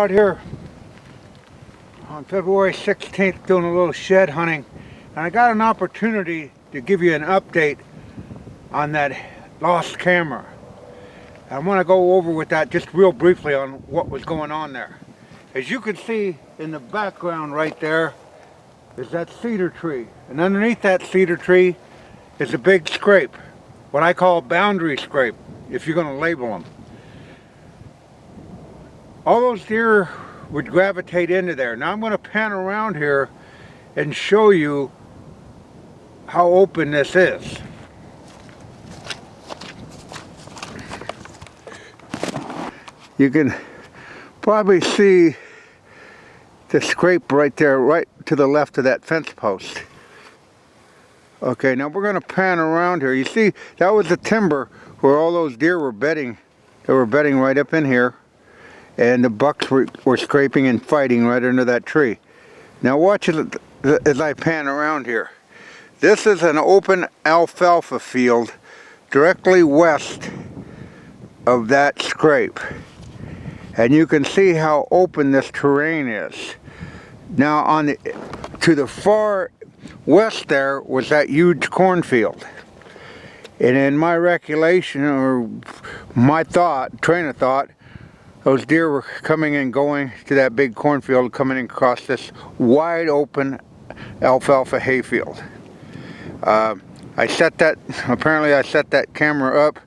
out here on February 16th doing a little shed hunting, and I got an opportunity to give you an update on that lost camera. I want to go over with that just real briefly on what was going on there. As you can see in the background right there is that cedar tree, and underneath that cedar tree is a big scrape, what I call a boundary scrape, if you're going to label them. All those deer would gravitate into there. Now I'm going to pan around here and show you how open this is. You can probably see the scrape right there, right to the left of that fence post. Okay, now we're going to pan around here. You see, that was the timber where all those deer were bedding. They were bedding right up in here, and the bucks were scraping and fighting right under that tree. Now watch it as I pan around here. This is an open alfalfa field directly west of that scrape. And you can see how open this terrain is. Now to the far west there was that huge cornfield. And in my recollection, or my train of thought, those deer were coming and going to that big cornfield, coming across this wide open alfalfa hayfield. Apparently I set that camera up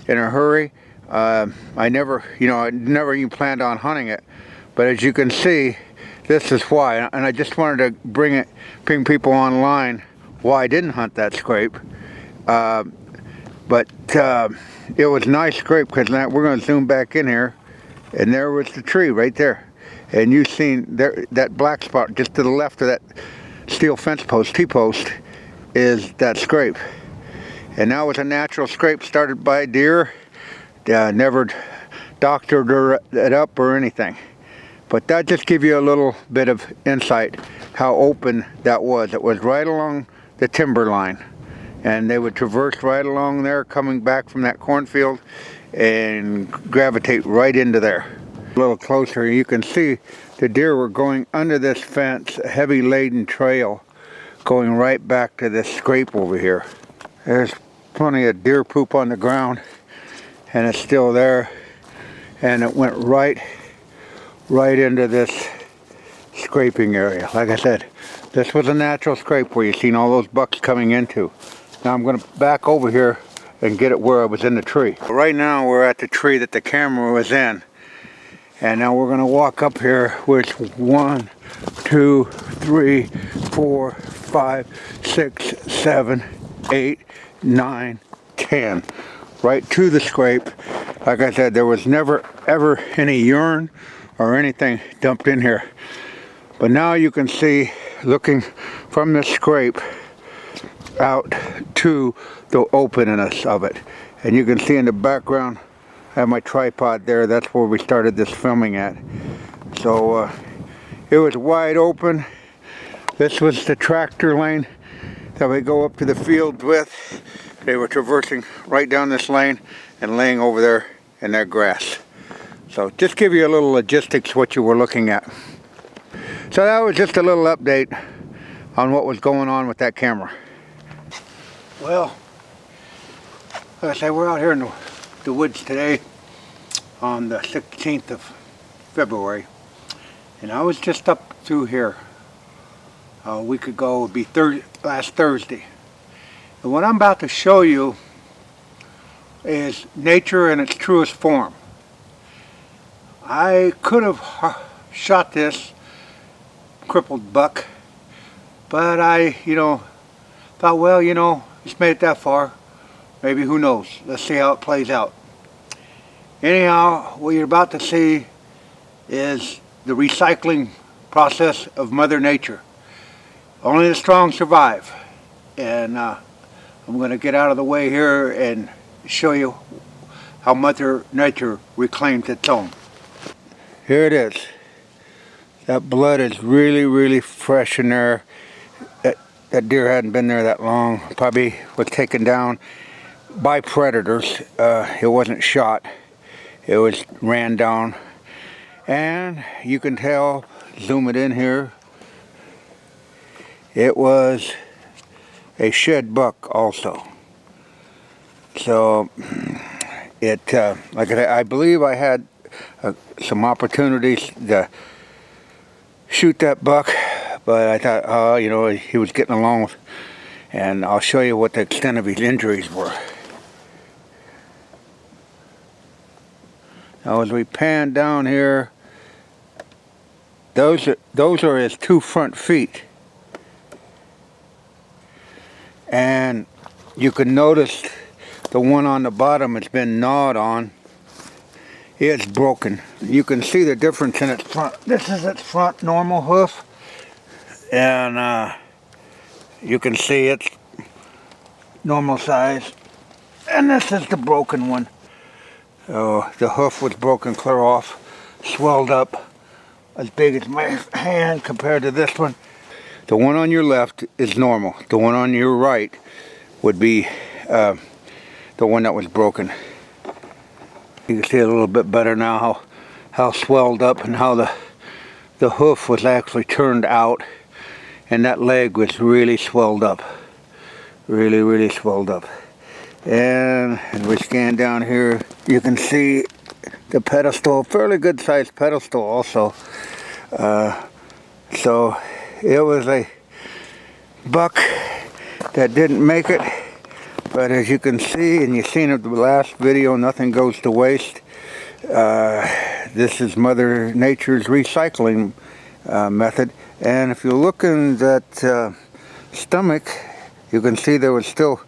in a hurry. I never even planned on hunting it, but as you can see, this is why. And I just wanted to bring people online why I didn't hunt that scrape. But it was a nice scrape, because now we're going to zoom back in here, and there was the tree right there. And you've seen there, that black spot just to the left of that steel fence post, T-post, is that scrape. And that was a natural scrape started by deer. Never doctored it up or anything. But that just gives you a little bit of insight how open that was. It was right along the timber line. And they would traverse right along there, coming back from that cornfield, and gravitate right into there. A little closer, you can see the deer were going under this fence, a heavy laden trail, going right back to this scrape over here. There's plenty of deer poop on the ground, and it's still there, and it went right into this scraping area. Like I said, this was a natural scrape where you've seen all those bucks coming into. Now I'm going to back over here and get it where I was in the tree. Right now we're at the tree that the camera was in, and now we're going to walk up here, which 1, 2, 3, 4, 5, 6, 7, 8, 9, 10. Right to the scrape. Like I said, there was never ever any urine or anything dumped in here. But now you can see, looking from the scrape out to the openness of it. And you can see in the background, I have my tripod there. That's where we started this filming at. So it was wide open. This was the tractor lane that we go up to the field with. They were traversing right down this lane and laying over there in their grass. So just give you a little logistics what you were looking at. So that was just a little update on what was going on with that camera. Well, like I say, we're out here in the woods today on the 16th of February, and I was just up through here a week ago. It would be last Thursday. And what I'm about to show you is nature in its truest form. I could have shot this crippled buck, but I, thought, well, it's made it that far. Maybe, who knows? Let's see how it plays out. Anyhow, what you're about to see is the recycling process of Mother Nature. Only the strong survive. And I'm going to get out of the way here and show you how Mother Nature reclaims its own. Here it is. That blood is really, really fresh in there. That deer hadn't been there that long. Probably was taken down by predators. It wasn't shot. It was ran down. And you can tell, zoom it in here, it was a shed buck also. So it, like I believe I had some opportunities to shoot that buck, but I thought, oh, you know, he was getting along, and I'll show you what the extent of his injuries were. Now as we pan down here, those are his 2 front feet. And you can notice the one on the bottom has been gnawed on. It's broken. You can see the difference in its front. This is its front normal hoof. And you can see it's normal size. And this is the broken one. So the hoof was broken clear off, swelled up, as big as my hand compared to this one. The one on your left is normal. The one on your right would be the one that was broken. You can see a little bit better now how swelled up and how the hoof was actually turned out, and that leg was really swelled up. Really swelled up. And as we scan down here, you can see the pedestal, fairly good sized pedestal also. So it was a buck that didn't make it, but as you can see, and you've seen in the last video, nothing goes to waste. This is Mother Nature's recycling method, and if you look in that stomach, you can see there was still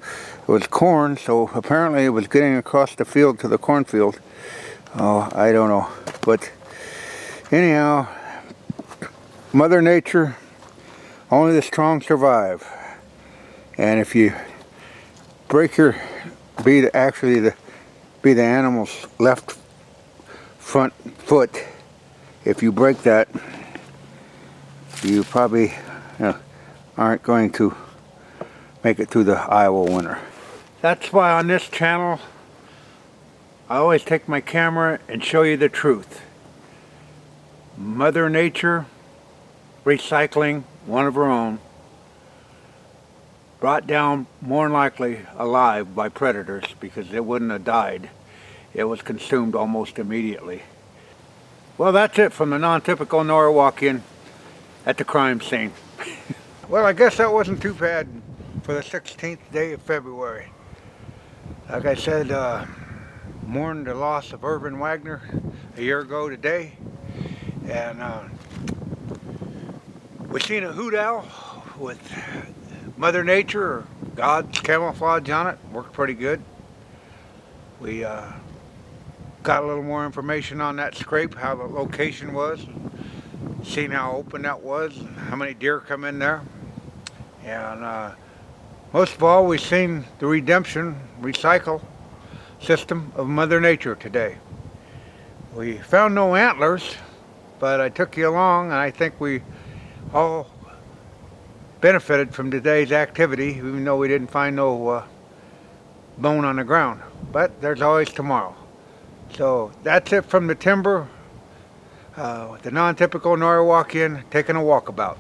corn, so apparently it was getting across the field to the cornfield. Oh, I don't know, but anyhow, Mother Nature, only the strong survive. And if you break be the animal's left front foot, if you break that, you probably aren't going to make it through the Iowa winter. That's why on this channel I always take my camera and show you the truth. Mother Nature recycling one of her own, brought down more than likely alive by predators, because it wouldn't have died. It was consumed almost immediately. Well, that's it from the non-typical Norwalkian at the crime scene. Well, I guess that wasn't too bad for the 16th day of February. Like I said, mourned the loss of Irvin Wagner a year ago today, and we seen a hoot owl with Mother Nature or God's camouflage on it. Worked pretty good. We got a little more information on that scrape, how the location was, seen how open that was, and how many deer come in there. And most of all, we've seen the redemption, recycle system of Mother Nature today. We found no antlers, but I took you along, and I think we all benefited from today's activity, even though we didn't find no bone on the ground. But there's always tomorrow. So that's it from the timber, with the non-typical Norwalkian taking a walkabout.